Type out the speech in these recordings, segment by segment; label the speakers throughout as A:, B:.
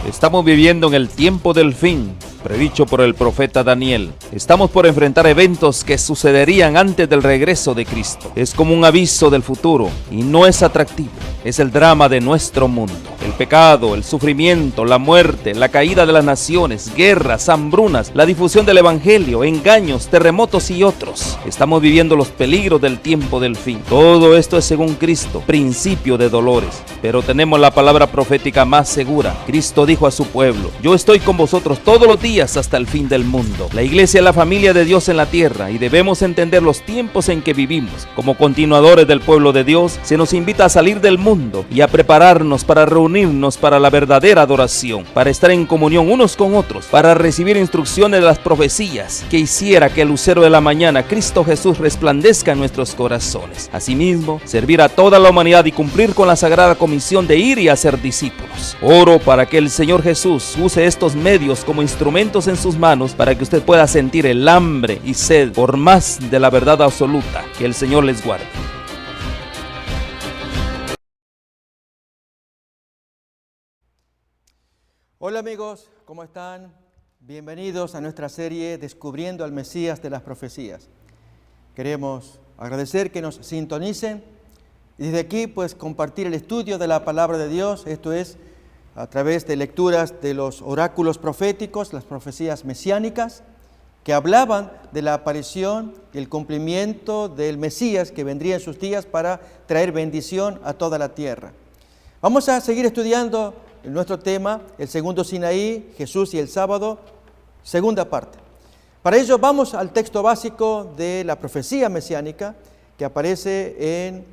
A: Estamos viviendo en el tiempo del fin, predicho por el profeta Daniel. Estamos por enfrentar eventos que sucederían antes del regreso de Cristo. Es como un aviso del futuro y no es atractivo. Es el drama de nuestro mundo. El pecado, el sufrimiento, la muerte, la caída de las naciones, guerras, hambrunas, la difusión del evangelio, engaños, terremotos y otros. Estamos viviendo los peligros del tiempo del fin. Todo esto es según Cristo, principio de dolores. Pero tenemos la palabra profética más segura. Cristo dijo a su pueblo: yo estoy con vosotros todos los días hasta el fin del mundo. La iglesia es la familia de Dios en la tierra y debemos entender los tiempos en que vivimos. Como continuadores del pueblo de Dios, se nos invita a salir del mundo y a prepararnos para reunirnos para la verdadera adoración, para estar en comunión unos con otros, para recibir instrucciones de las profecías que hiciera que el lucero de la mañana, Cristo Jesús, resplandezca en nuestros corazones. Asimismo, servir a toda la humanidad y cumplir con la sagrada comisión de ir y hacer discípulos. Oro para que el Señor Jesús use estos medios como instrumentos en sus manos para que usted pueda sentir el hambre y sed por más de la verdad absoluta. Que el Señor les guarde.
B: Hola amigos, ¿cómo están? Bienvenidos a nuestra serie Descubriendo al Mesías de las Profecías. Queremos agradecer que nos sintonicen y desde aquí pues compartir el estudio de la palabra de Dios, esto es a través de lecturas de los oráculos proféticos, las profecías mesiánicas, que hablaban de la aparición y el cumplimiento del Mesías que vendría en sus días para traer bendición a toda la tierra. Vamos a seguir estudiando nuestro tema, el segundo Sinaí, Jesús y el sábado, segunda parte. Para ello vamos al texto básico de la profecía mesiánica que aparece en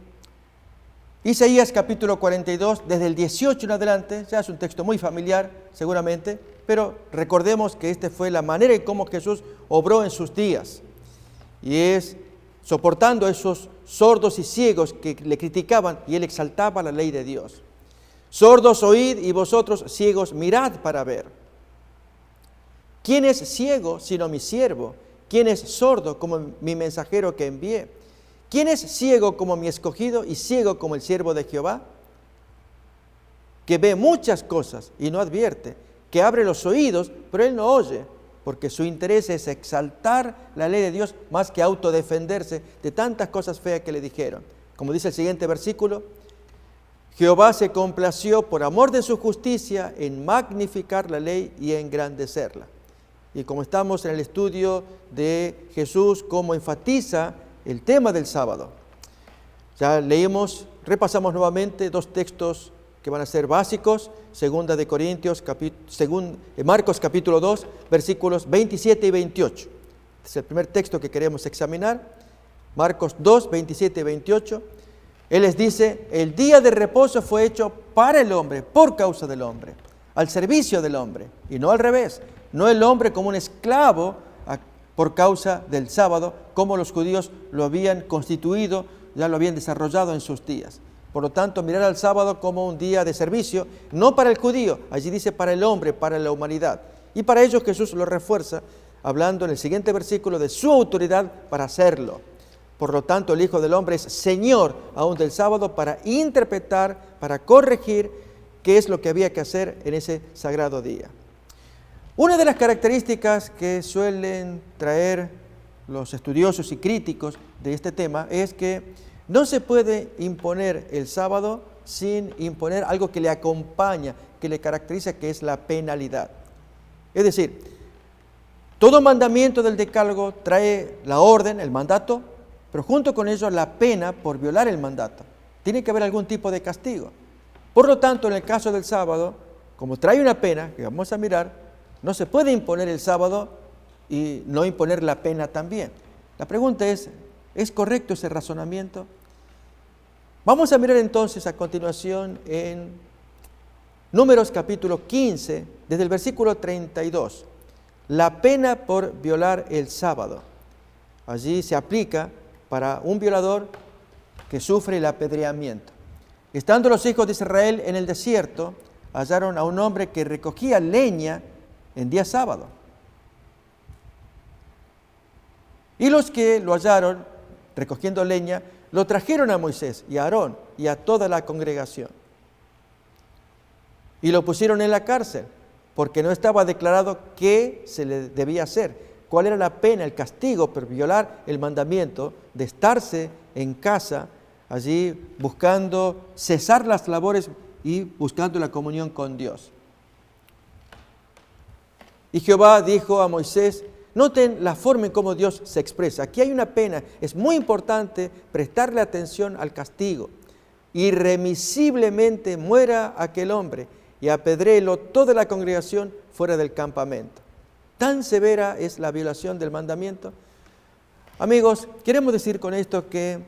B: Isaías capítulo 42, desde el 18 en adelante. Ya es un texto muy familiar seguramente, pero recordemos que esta fue la manera en cómo Jesús obró en sus días. Y es soportando a esos sordos y ciegos que le criticaban y él exaltaba la ley de Dios. Sordos oíd y vosotros ciegos mirad para ver. ¿Quién es ciego sino mi siervo? ¿Quién es sordo como mi mensajero que envié? ¿Quién es ciego como mi escogido y ciego como el siervo de Jehová? Que ve muchas cosas y no advierte, que abre los oídos, pero él no oye, porque su interés es exaltar la ley de Dios más que autodefenderse de tantas cosas feas que le dijeron. Como dice el siguiente versículo: Jehová se complació por amor de su justicia en magnificar la ley y engrandecerla. Y como estamos en el estudio de Jesús, cómo enfatiza el tema del sábado. Ya leímos, repasamos nuevamente dos textos que van a ser básicos, segunda de Corintios, Marcos capítulo 2, versículos 27 y 28. Es el primer texto que queremos examinar. Marcos 2, 27 y 28. Él les dice: el día de reposo fue hecho para el hombre, por causa del hombre, al servicio del hombre, y no al revés, no el hombre como un esclavo por causa del sábado, como los judíos lo habían constituido, ya lo habían desarrollado en sus días. Por lo tanto, mirar al sábado como un día de servicio, no para el judío, allí dice para el hombre, para la humanidad. Y para ello Jesús lo refuerza, hablando en el siguiente versículo de su autoridad para hacerlo. Por lo tanto, el Hijo del Hombre es Señor aún del sábado para interpretar, para corregir qué es lo que había que hacer en ese sagrado día. Una de las características que suelen traer los estudiosos y críticos de este tema es que no se puede imponer el sábado sin imponer algo que le acompaña, que le caracteriza, que es la penalidad. Es decir, todo mandamiento del decálogo trae la orden, el mandato, pero junto con ello la pena por violar el mandato. Tiene que haber algún tipo de castigo. Por lo tanto, en el caso del sábado, como trae una pena, que vamos a mirar, no se puede imponer el sábado y no imponer la pena también. La pregunta ¿es correcto ese razonamiento? Vamos a mirar entonces a continuación en Números capítulo 15, desde el versículo 32. La pena por violar el sábado. Allí se aplica para un violador que sufre el apedreamiento. Estando los hijos de Israel en el desierto, hallaron a un hombre que recogía leña en día sábado. Y los que lo hallaron recogiendo leña, lo trajeron a Moisés y a Aarón y a toda la congregación. Y lo pusieron en la cárcel porque no estaba declarado qué se le debía hacer, cuál era la pena, el castigo por violar el mandamiento de estarse en casa, allí buscando cesar las labores y buscando la comunión con Dios. Y Jehová dijo a Moisés, noten la forma en cómo Dios se expresa. Aquí hay una pena, es muy importante prestarle atención al castigo. Irremisiblemente muera aquel hombre y apedréelo toda la congregación fuera del campamento. Tan severa es la violación del mandamiento. Amigos, queremos decir con esto que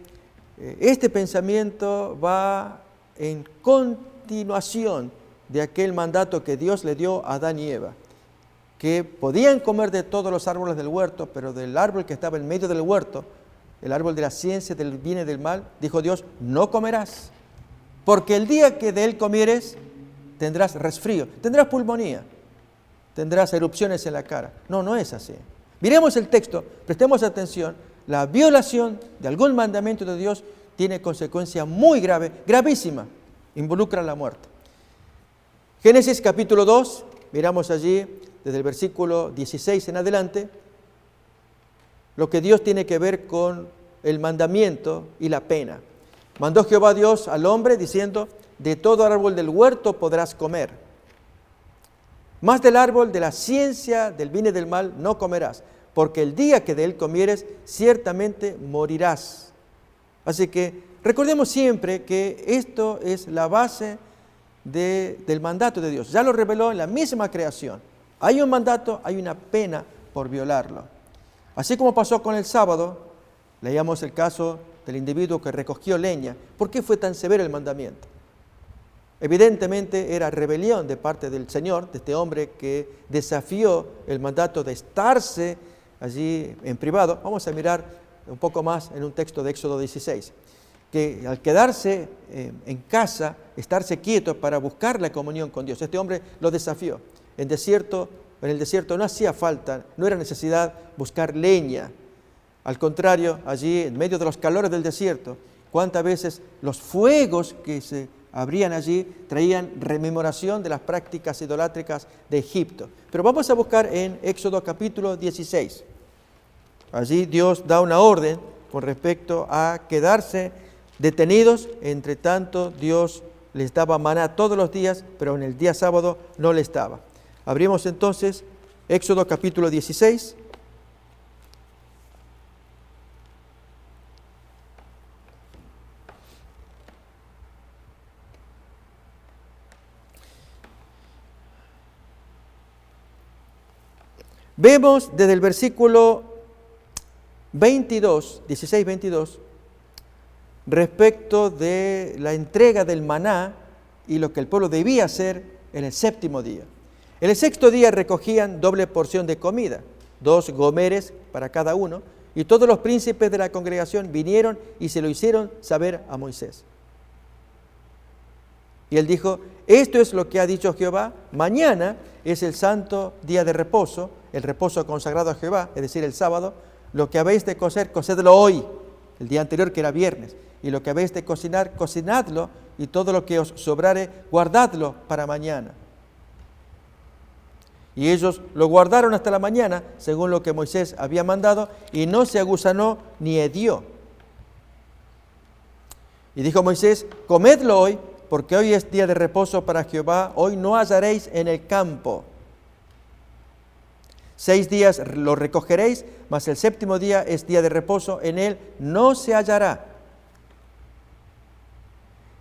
B: este pensamiento va en continuación de aquel mandato que Dios le dio a Adán y Eva, que podían comer de todos los árboles del huerto, pero del árbol que estaba en medio del huerto, el árbol de la ciencia del bien y del mal, dijo Dios, no comerás, porque el día que de él comieres, tendrás resfrío, tendrás pulmonía, tendrás erupciones en la cara. No, no es así. Miremos el texto, prestemos atención, la violación de algún mandamiento de Dios tiene consecuencia muy grave, gravísima, involucra la muerte. Génesis capítulo 2, miramos allí, desde el versículo 16 en adelante, lo que Dios tiene que ver con el mandamiento y la pena. Mandó Jehová Dios al hombre diciendo, de todo árbol del huerto podrás comer, mas del árbol de la ciencia del bien y del mal no comerás, porque el día que de él comieres, ciertamente morirás. Así que recordemos siempre que esto es la base del mandato de Dios. Ya lo reveló en la misma creación. Hay un mandato, hay una pena por violarlo. Así como pasó con el sábado, leíamos el caso del individuo que recogió leña. ¿Por qué fue tan severo el mandamiento? Evidentemente era rebelión de parte del Señor, de este hombre que desafió el mandato de estarse allí en privado. Vamos a mirar un poco más en un texto de Éxodo 16, que al quedarse en casa, estarse quieto para buscar la comunión con Dios, este hombre lo desafió. En el desierto no hacía falta, no era necesidad buscar leña. Al contrario, allí en medio de los calores del desierto, cuántas veces los fuegos que se abrían allí traían rememoración de las prácticas idolátricas de Egipto. Pero vamos a buscar en Éxodo capítulo 16. Allí Dios da una orden con respecto a quedarse detenidos. Entre tanto, Dios les daba maná todos los días, pero en el día sábado no les daba. Abrimos entonces Éxodo capítulo 16. Vemos desde el versículo 22, 16-22, respecto de la entrega del maná y lo que el pueblo debía hacer en el séptimo día. En el sexto día recogían doble porción de comida, 2 gomeres para cada uno, y todos los príncipes de la congregación vinieron y se lo hicieron saber a Moisés. Y él dijo, esto es lo que ha dicho Jehová, mañana es el santo día de reposo, el reposo consagrado a Jehová, es decir, el sábado, lo que habéis de cocer, cocedlo hoy, el día anterior que era viernes, y lo que habéis de cocinar, cocinadlo, y todo lo que os sobrare, guardadlo para mañana. Y ellos lo guardaron hasta la mañana, según lo que Moisés había mandado, y no se agusanó ni hedió. Y dijo Moisés, comedlo hoy, porque hoy es día de reposo para Jehová, hoy no hallaréis en el campo. 6 días lo recogeréis, mas el séptimo día es día de reposo, en él no se hallará.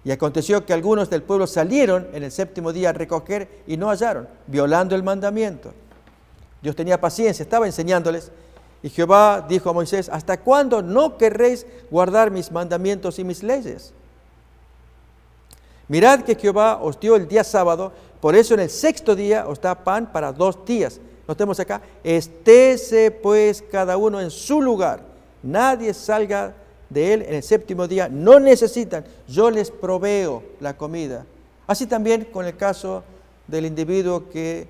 B: Y aconteció que algunos del pueblo salieron en el séptimo día a recoger y no hallaron, violando el mandamiento. Dios tenía paciencia, estaba enseñándoles. Y Jehová dijo a Moisés, ¿hasta cuándo no querréis guardar mis mandamientos y mis leyes? Mirad que Jehová os dio el día sábado, por eso en el sexto día os da pan para 2 días. Notemos acá, estése pues cada uno en su lugar, nadie salga de él en el séptimo día, no necesitan, yo les proveo la comida. Así también con el caso del individuo que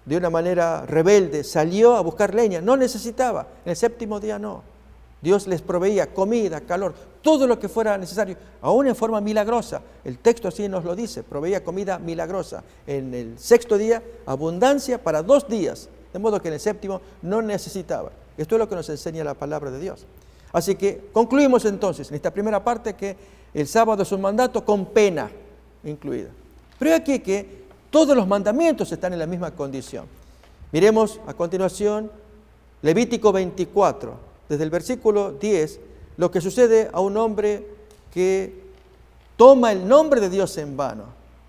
B: de una manera rebelde salió a buscar leña, no necesitaba, en el séptimo día no. Dios les proveía comida, calor, todo lo que fuera necesario, aún en forma milagrosa. El texto así nos lo dice, proveía comida milagrosa. En el sexto día, abundancia para 2 días, de modo que en el séptimo no necesitaba. Esto es lo que nos enseña la palabra de Dios. Así que concluimos entonces en esta primera parte que el sábado es un mandato con pena incluida. Pero aquí que todos los mandamientos están en la misma condición. Miremos a continuación Levítico 24. Desde el versículo 10, lo que sucede a un hombre que toma el nombre de Dios en vano,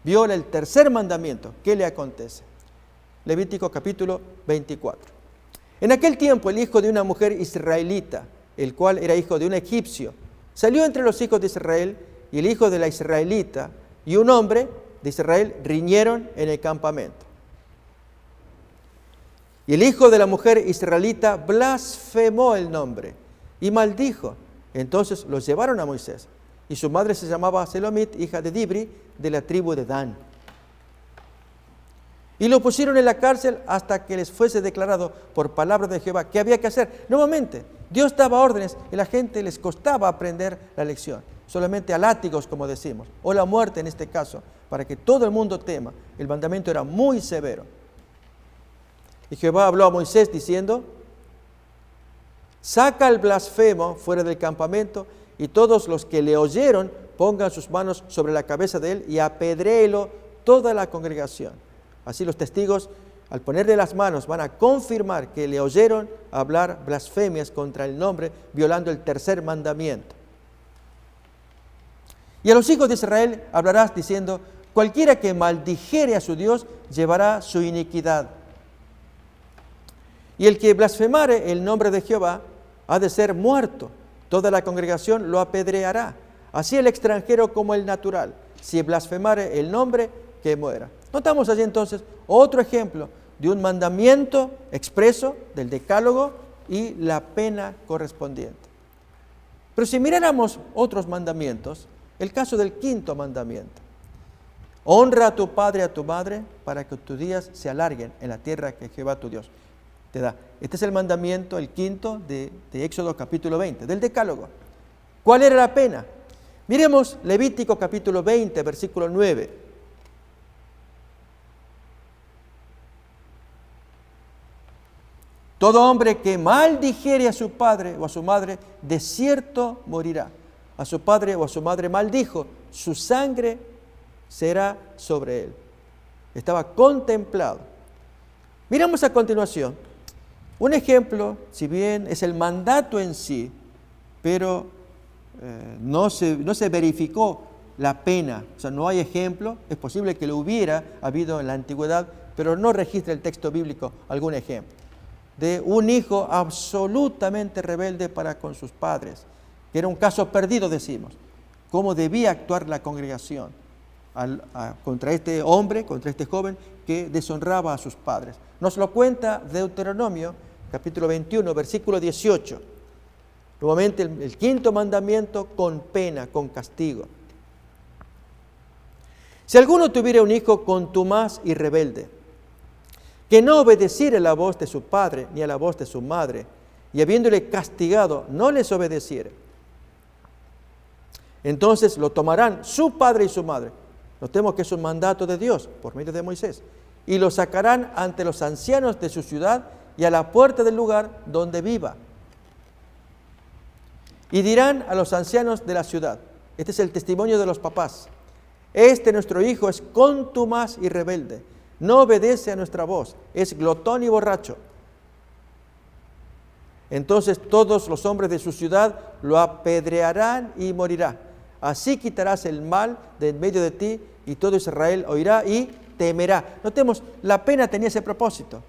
B: viola el tercer mandamiento. ¿Qué le acontece? Levítico capítulo 24. En aquel tiempo el hijo de una mujer israelita, el cual era hijo de un egipcio, salió entre los hijos de Israel, y el hijo de la israelita y un hombre de Israel riñeron en el campamento. Y el hijo de la mujer israelita blasfemó el nombre y maldijo. Entonces los llevaron a Moisés. Y su madre se llamaba Selomit, hija de Dibri, de la tribu de Dan. Y lo pusieron en la cárcel hasta que les fuese declarado por palabra de Jehová qué había que hacer. Nuevamente, Dios daba órdenes y la gente les costaba aprender la lección. Solamente a látigos, como decimos, o la muerte en este caso, para que todo el mundo tema. El mandamiento era muy severo. Y Jehová habló a Moisés diciendo: saca al blasfemo fuera del campamento, y todos los que le oyeron pongan sus manos sobre la cabeza de él y apedréelo toda la congregación. Así los testigos, al ponerle las manos, van a confirmar que le oyeron hablar blasfemias contra el nombre, violando el tercer mandamiento. Y a los hijos de Israel hablarás diciendo: cualquiera que maldijere a su Dios llevará su iniquidad. Y el que blasfemare el nombre de Jehová ha de ser muerto. Toda la congregación lo apedreará. Así el extranjero como el natural. Si blasfemare el nombre, que muera. Notamos allí entonces otro ejemplo de un mandamiento expreso del decálogo y la pena correspondiente. Pero si miráramos otros mandamientos, el caso del quinto mandamiento: honra a tu padre y a tu madre para que tus días se alarguen en la tierra que Jehová tu Dios te da. Este es el mandamiento, el quinto de Éxodo capítulo 20, del decálogo. ¿Cuál era la pena? Miremos Levítico capítulo 20, versículo 9. Todo hombre que maldijere a su padre o a su madre, de cierto morirá. A su padre o a su madre maldijo, su sangre será sobre él. Estaba contemplado. Miramos a continuación un ejemplo, si bien es el mandato en sí, pero no se verificó la pena. O sea, no hay ejemplo. Es posible que lo hubiera habido en la antigüedad, pero no registra el texto bíblico algún ejemplo de un hijo absolutamente rebelde para con sus padres, que era un caso perdido, decimos. ¿Cómo debía actuar la congregación contra este hombre, contra este joven que deshonraba a sus padres? Nos lo cuenta Deuteronomio, capítulo 21, versículo 18. Nuevamente el quinto mandamiento con pena, con castigo. Si alguno tuviera un hijo contumaz y rebelde, que no obedeciere la voz de su padre ni a la voz de su madre, y habiéndole castigado no les obedeciere, entonces lo tomarán su padre y su madre. Notemos que es un mandato de Dios por medio de Moisés. Y lo sacarán ante los ancianos de su ciudad y a la puerta del lugar donde viva. Y dirán a los ancianos de la ciudad: este es el testimonio de los papás, este nuestro hijo es contumaz y rebelde, no obedece a nuestra voz, es glotón y borracho. Entonces todos los hombres de su ciudad lo apedrearán y morirá. Así quitarás el mal de en medio de ti, y todo Israel oirá y temerá. Notemos, la pena tenía ese propósito,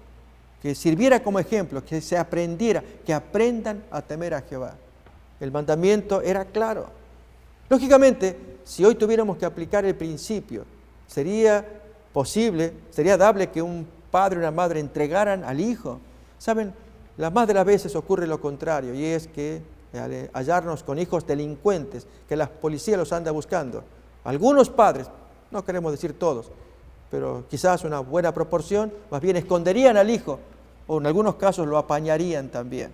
B: que sirviera como ejemplo, que se aprendiera, que aprendan a temer a Jehová. El mandamiento era claro. Lógicamente, si hoy tuviéramos que aplicar el principio, sería posible, sería dable que un padre o una madre entregaran al hijo. ¿Saben? Las más de las veces ocurre lo contrario, y es que al hallarnos con hijos delincuentes, que la policía los anda buscando, algunos padres, no queremos decir todos, pero quizás una buena proporción, más bien esconderían al hijo, o en algunos casos lo apañarían también.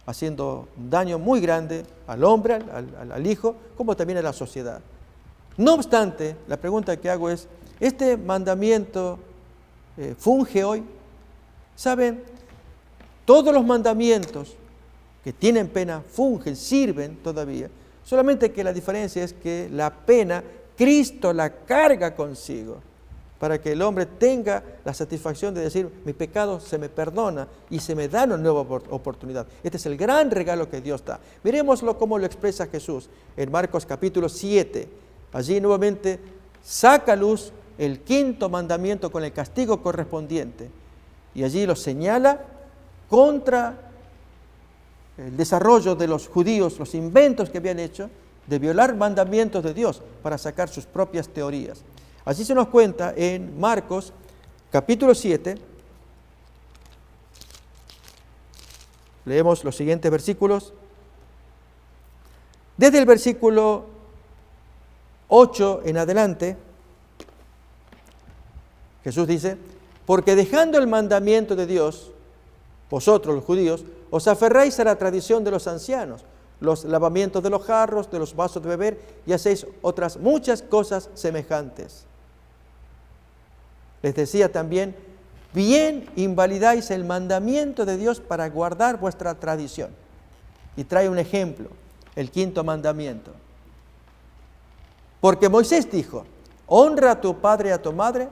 B: haciendo un daño muy grande al hombre, al hijo, como también a la sociedad. No obstante, la pregunta que hago es, ¿este mandamiento funge hoy? ¿Saben? Todos los mandamientos que tienen pena fungen, sirven todavía, solamente que la diferencia es que la pena Cristo la carga consigo, para que el hombre tenga la satisfacción de decir, mi pecado se me perdona y se me da una nueva oportunidad. Este es el gran regalo que Dios da. Miremoslo cómo lo expresa Jesús en Marcos capítulo 7. Allí nuevamente saca a luz el quinto mandamiento con el castigo correspondiente. Y allí lo señala contra el desarrollo de los judíos, los inventos que habían hecho de violar mandamientos de Dios para sacar sus propias teorías. Así se nos cuenta en Marcos capítulo 7. Leemos los siguientes versículos. Desde el versículo 8 en adelante, Jesús dice, porque dejando el mandamiento de Dios, vosotros los judíos, os aferráis a la tradición de los ancianos, los lavamientos de los jarros, de los vasos de beber, y hacéis otras muchas cosas semejantes. Les decía también, bien invalidáis el mandamiento de Dios para guardar vuestra tradición. Y trae un ejemplo, el quinto mandamiento. Porque Moisés dijo, honra a tu padre y a tu madre,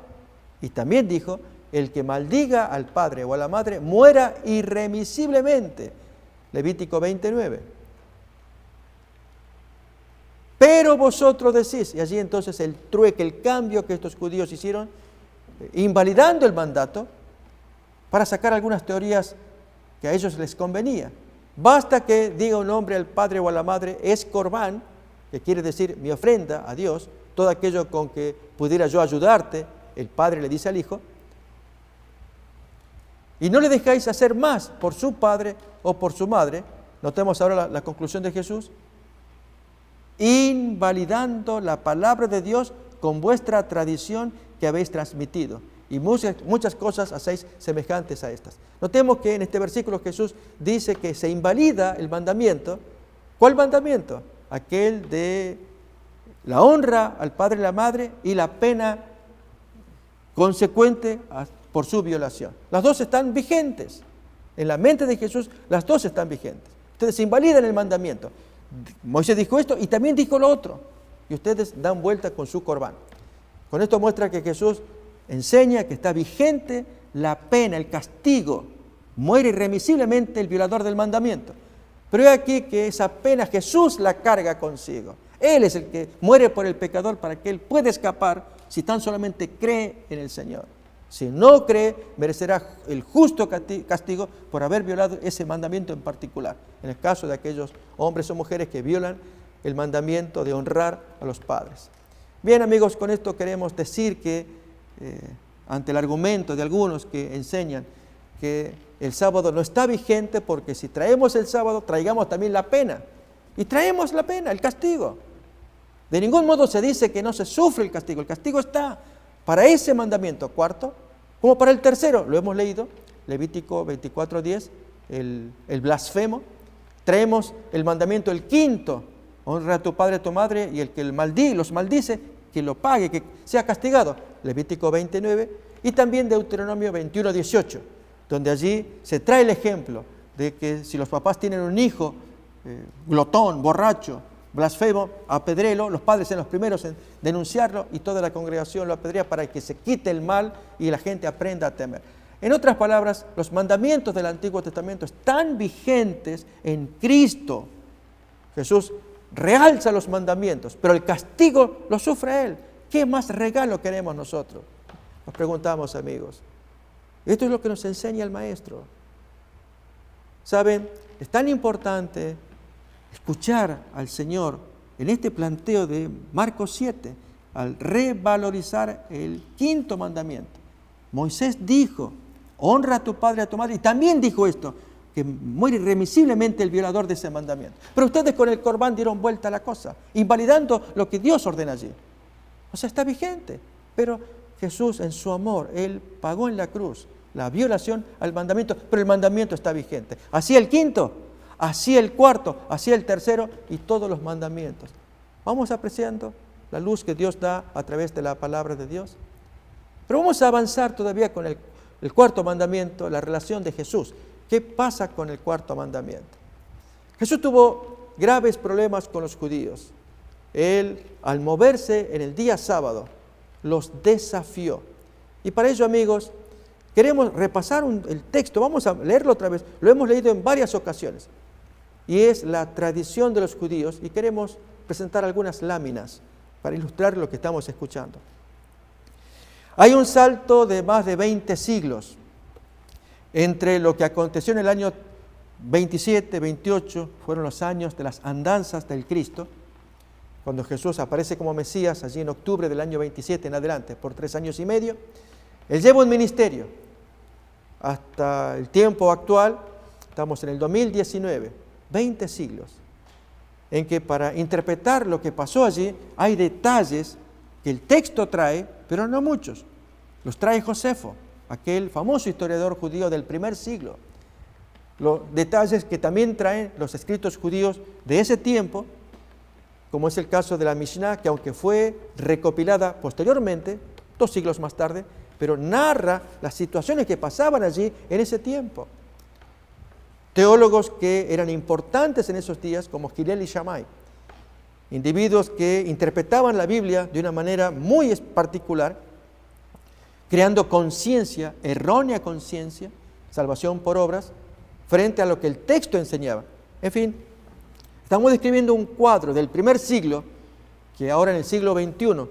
B: y también dijo, el que maldiga al padre o a la madre muera irremisiblemente. Levítico 29. Pero vosotros decís, y allí entonces el trueque, el cambio que estos judíos hicieron, invalidando el mandato para sacar algunas teorías que a ellos les convenía. Basta que diga un hombre al padre o a la madre, es corbán, que quiere decir mi ofrenda a Dios, todo aquello con que pudiera yo ayudarte, el padre le dice al hijo, y no le dejáis hacer más por su padre o por su madre. Notemos ahora la conclusión de Jesús, invalidando la palabra de Dios con vuestra tradición que habéis transmitido, y muchas cosas hacéis semejantes a estas. Notemos que en este versículo Jesús dice que se invalida el mandamiento. ¿Cuál mandamiento? Aquel de la honra al padre y la madre y la pena consecuente por su violación. Las dos están vigentes. En la mente de Jesús, las dos están vigentes. Ustedes invalidan el mandamiento. Moisés dijo esto y también dijo lo otro. Y ustedes dan vuelta con su corbán. Con esto muestra que Jesús enseña que está vigente la pena, el castigo. Muere irremisiblemente el violador del mandamiento. Pero he aquí que esa pena Jesús la carga consigo. Él es el que muere por el pecador para que él pueda escapar si tan solamente cree en el Señor. Si no cree, merecerá el justo castigo por haber violado ese mandamiento en particular. En el caso de aquellos hombres o mujeres que violan el mandamiento de honrar a los padres. Bien, amigos, con esto queremos decir que ante el argumento de algunos que enseñan que el sábado no está vigente, porque si traemos el sábado, traigamos también la pena. Y traemos la pena, el castigo. De ningún modo se dice que no se sufre el castigo. El castigo está para ese mandamiento cuarto, como para el tercero. Lo hemos leído, Levítico 24:10, el blasfemo. Traemos el mandamiento, el quinto, honra a tu padre y a tu madre, y el que los maldice, que lo pague, que sea castigado. Levítico 29, y también Deuteronomio 21:18, donde allí se trae el ejemplo de que si los papás tienen un hijo glotón, borracho, blasfemo, apedréelo, los padres sean los primeros en denunciarlo y toda la congregación lo apedrea para que se quite el mal y la gente aprenda a temer. En otras palabras, los mandamientos del Antiguo Testamento están vigentes en Cristo. Jesús realza los mandamientos, pero el castigo lo sufre Él. ¿Qué más regalo queremos nosotros? Nos preguntamos, amigos. Esto es lo que nos enseña el Maestro. ¿Saben? Es tan importante escuchar al Señor en este planteo de Marcos 7, al revalorizar el quinto mandamiento. Moisés dijo, honra a tu padre y a tu madre, y también dijo esto, que muere irremisiblemente el violador de ese mandamiento. Pero ustedes con el corbán dieron vuelta a la cosa, invalidando lo que Dios ordena allí. O sea, está vigente, pero Jesús en su amor, Él pagó en la cruz la violación al mandamiento, pero el mandamiento está vigente. Así el quinto, así el cuarto, así el tercero y todos los mandamientos. Vamos apreciando la luz que Dios da a través de la palabra de Dios. Pero vamos a avanzar todavía con el cuarto mandamiento, la relación de Jesús. ¿Qué pasa con el cuarto mandamiento? Jesús tuvo graves problemas con los judíos. Él, al moverse en el día sábado, los desafió. Y para ello, amigos, queremos repasar el texto. Vamos a leerlo otra vez. Lo hemos leído en varias ocasiones. Y es la tradición de los judíos. Y queremos presentar algunas láminas para ilustrar lo que estamos escuchando. Hay un salto de más de 20 siglos entre lo que aconteció en el año 27, 28, fueron los años de las andanzas del Cristo, cuando Jesús aparece como Mesías, allí en octubre del año 27 en adelante, por 3 años y medio. Él lleva un ministerio hasta el tiempo actual, estamos en el 2019, 20 siglos, en que para interpretar lo que pasó allí hay detalles que el texto trae, pero no muchos. Los trae Josefo, aquel famoso historiador judío del primer siglo. Los detalles que también traen los escritos judíos de ese tiempo, como es el caso de la Mishnah, que aunque fue recopilada posteriormente, 2 siglos más tarde, pero narra las situaciones que pasaban allí en ese tiempo. Teólogos que eran importantes en esos días, como Hillel y Shammai, individuos que interpretaban la Biblia de una manera muy particular, creando conciencia, errónea conciencia, salvación por obras, frente a lo que el texto enseñaba. En fin, estamos describiendo un cuadro del primer siglo, que ahora en el siglo XXI,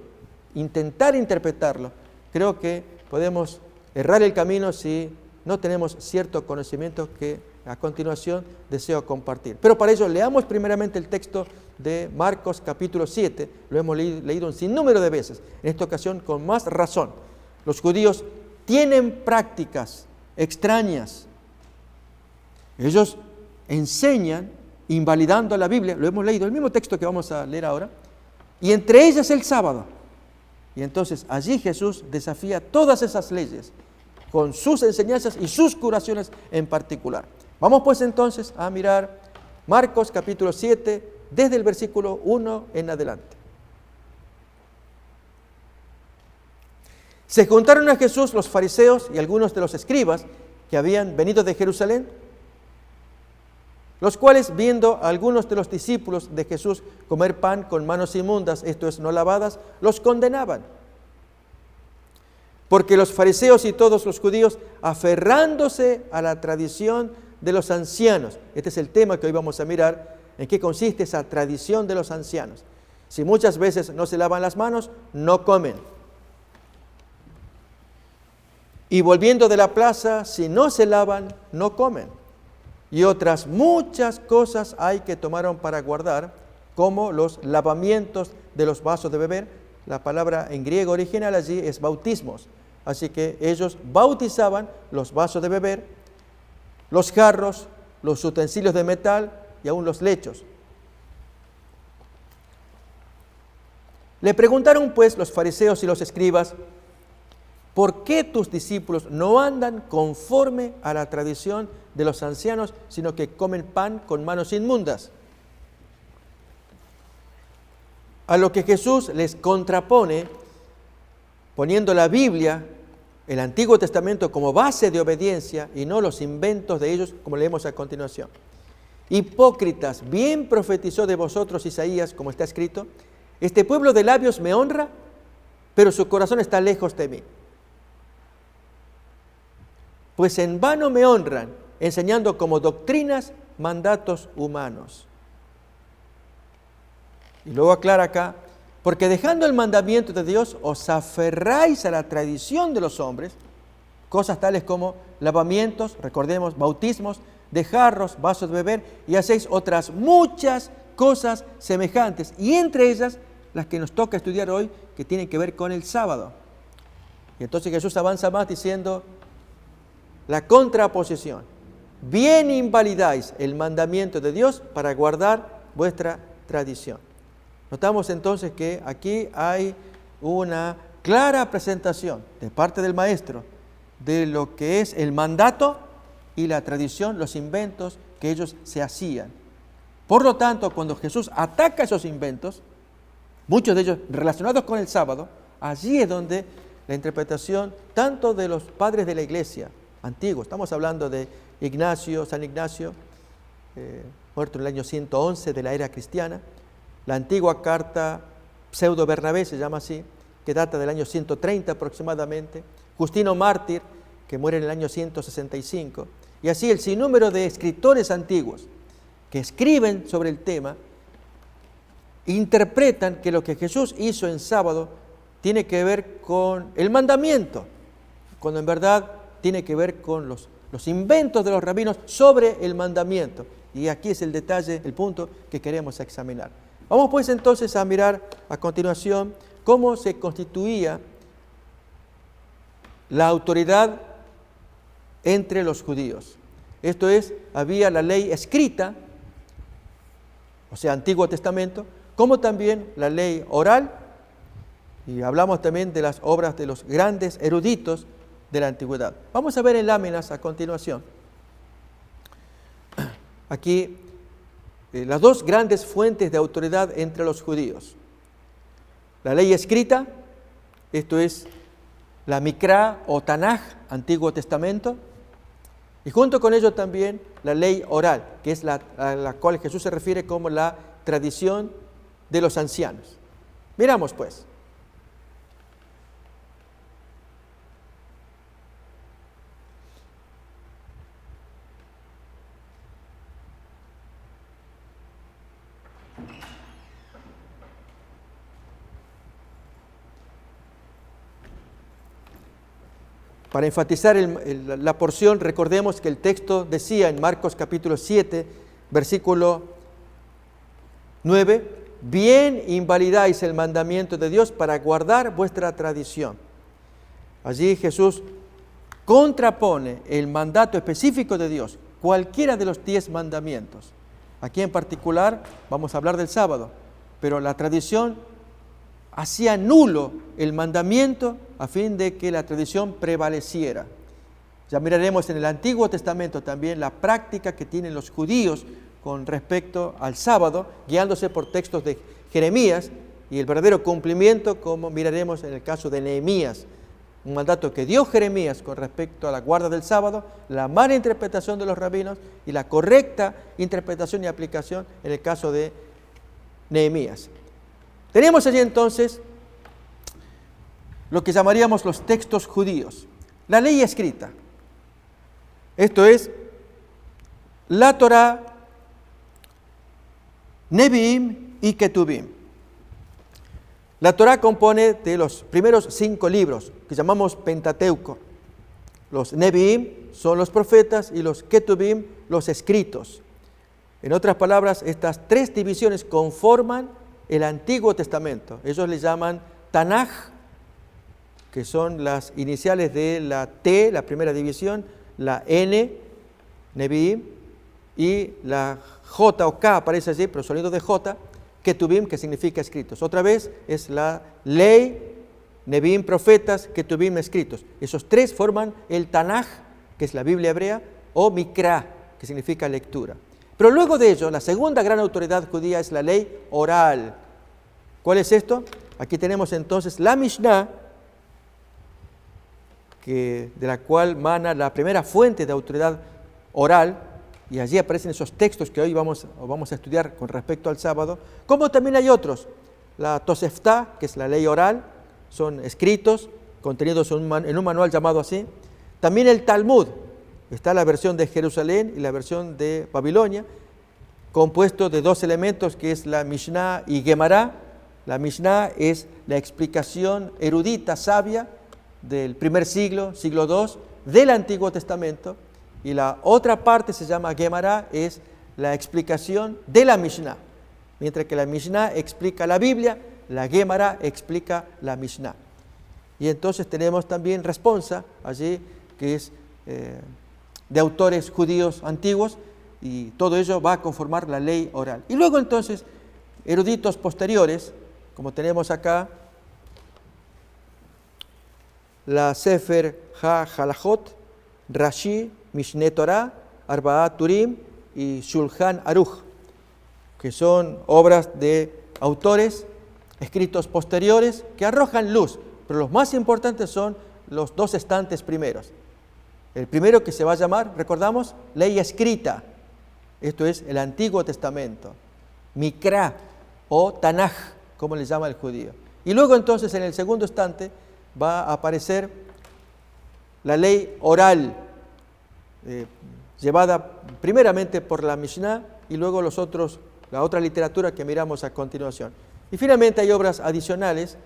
B: intentar interpretarlo, creo que podemos errar el camino si no tenemos cierto conocimiento que a continuación deseo compartir. Pero para ello leamos primeramente el texto de Marcos capítulo 7, lo hemos leído un sinnúmero de veces, en esta ocasión con más razón. Los judíos tienen prácticas extrañas. Ellos enseñan invalidando la Biblia, lo hemos leído, el mismo texto que vamos a leer ahora, y entre ellas el sábado. Y entonces allí Jesús desafía todas esas leyes con sus enseñanzas y sus curaciones en particular. Vamos pues entonces a mirar Marcos capítulo 7, desde el versículo 1 en adelante. Se juntaron a Jesús los fariseos y algunos de los escribas que habían venido de Jerusalén, los cuales, viendo a algunos de los discípulos de Jesús comer pan con manos inmundas, esto es, no lavadas, los condenaban. Porque los fariseos y todos los judíos, aferrándose a la tradición de los ancianos, este es el tema que hoy vamos a mirar, en qué consiste esa tradición de los ancianos. Si muchas veces no se lavan las manos, no comen. Y volviendo de la plaza, si no se lavan, no comen. Y otras muchas cosas hay que tomaron para guardar, como los lavamientos de los vasos de beber. La palabra en griego original allí es bautismos. Así que ellos bautizaban los vasos de beber, los jarros, los utensilios de metal y aún los lechos. Le preguntaron pues los fariseos y los escribas: ¿por qué tus discípulos no andan conforme a la tradición de los ancianos, sino que comen pan con manos inmundas? A lo que Jesús les contrapone, poniendo la Biblia, el Antiguo Testamento, como base de obediencia y no los inventos de ellos, como leemos a continuación. Hipócritas, bien profetizó de vosotros Isaías, como está escrito: este pueblo de labios me honra, pero su corazón está lejos de mí. Pues en vano me honran, enseñando como doctrinas mandatos humanos. Y luego aclara acá: porque dejando el mandamiento de Dios, os aferráis a la tradición de los hombres, cosas tales como lavamientos, recordemos, bautismos, de jarros, vasos de beber, y hacéis otras muchas cosas semejantes, y entre ellas las que nos toca estudiar hoy, que tienen que ver con el sábado. Y entonces Jesús avanza más diciendo la contraposición: bien invalidáis el mandamiento de Dios para guardar vuestra tradición. Notamos entonces que aquí hay una clara presentación de parte del maestro de lo que es el mandato y la tradición, los inventos que ellos se hacían. Por lo tanto, cuando Jesús ataca esos inventos, muchos de ellos relacionados con el sábado, allí es donde la interpretación tanto de los padres de la iglesia antiguos, estamos hablando de San Ignacio, muerto en el año 111 de la era cristiana, la antigua carta Pseudo Bernabé, se llama así, que data del año 130 aproximadamente, Justino Mártir, que muere en el año 165, y así el sinnúmero de escritores antiguos que escriben sobre el tema, interpretan que lo que Jesús hizo en sábado tiene que ver con el mandamiento, cuando en verdad tiene que ver con los inventos de los rabinos sobre el mandamiento. Y aquí es el detalle, el punto que queremos examinar. Vamos pues entonces a mirar a continuación cómo se constituía la autoridad entre los judíos. Esto es, había la ley escrita, o sea, Antiguo Testamento, como también la ley oral, y hablamos también de las obras de los grandes eruditos de la antigüedad. Vamos a ver en láminas a continuación. Aquí las dos grandes fuentes de autoridad entre los judíos. La ley escrita, esto es la Mikra o Tanaj, Antiguo Testamento, y junto con ello también la ley oral, que es a la cual Jesús se refiere como la tradición de los ancianos. Miramos pues. Para enfatizar la porción, recordemos que el texto decía en Marcos capítulo 7, versículo 9, bien invalidáis el mandamiento de Dios para guardar vuestra tradición. Allí Jesús contrapone el mandato específico de Dios, cualquiera de los 10 mandamientos. Aquí en particular vamos a hablar del sábado, pero la tradición hacía nulo el mandamiento a fin de que la tradición prevaleciera. Ya miraremos en el Antiguo Testamento también la práctica que tienen los judíos con respecto al sábado, guiándose por textos de Jeremías, y el verdadero cumplimiento, como miraremos en el caso de Nehemías, un mandato que dio Jeremías con respecto a la guarda del sábado, la mala interpretación de los rabinos y la correcta interpretación y aplicación en el caso de Nehemías. Tenemos allí entonces lo que llamaríamos los textos judíos, la ley escrita. Esto es la Torá, Nevi'im y Ketuvim. La Torá compone de los primeros 5 libros que llamamos Pentateuco. Los Nevi'im son los profetas y los Ketuvim los escritos. En otras palabras, estas 3 divisiones conforman el Antiguo Testamento. Ellos le llaman Tanaj, que son las iniciales de la T, la primera división, la N, Nevi'im, y la J o K aparece allí, pero sonido de J, Ketuvim, que significa escritos. Otra vez es la ley, Nevi'im, profetas, Ketuvim, escritos. Esos 3 forman el Tanaj, que es la Biblia hebrea, o Mikra, que significa lectura. Pero luego de ello, la segunda gran autoridad judía es la ley oral. ¿Cuál es esto? Aquí tenemos entonces la Mishnah, de la cual mana la primera fuente de autoridad oral, y allí aparecen esos textos que hoy vamos a estudiar con respecto al sábado, como también hay otros. La Tosefta, que es la ley oral, son escritos, contenidos en un manual llamado así. También el Talmud, está la versión de Jerusalén y la versión de Babilonia, compuesto de 2 elementos que es la Mishnah y Gemara. La Mishnah es la explicación erudita, sabia, del primer siglo, siglo II, del Antiguo Testamento, y la otra parte se llama Gemara, es la explicación de la Mishnah. Mientras que la Mishnah explica la Biblia, la Gemara explica la Mishnah. Y entonces tenemos también responsa allí, que es de autores judíos antiguos, y todo ello va a conformar la ley oral. Y luego entonces, eruditos posteriores, como tenemos acá, la Sefer HaHalachot, Rashi, Mishneh Torah, Arbaat Turim, y Shulchan Aruch, que son obras de autores, escritos posteriores, que arrojan luz, pero los más importantes son los dos estantes primeros. El primero, que se va a llamar, recordamos, ley escrita, esto es el Antiguo Testamento, Mikra o Tanaj, como le llama el judío. Y luego entonces en el segundo estante va a aparecer la ley oral, llevada primeramente por la Mishnah y luego la otra literatura que miramos a continuación. Y finalmente hay obras adicionales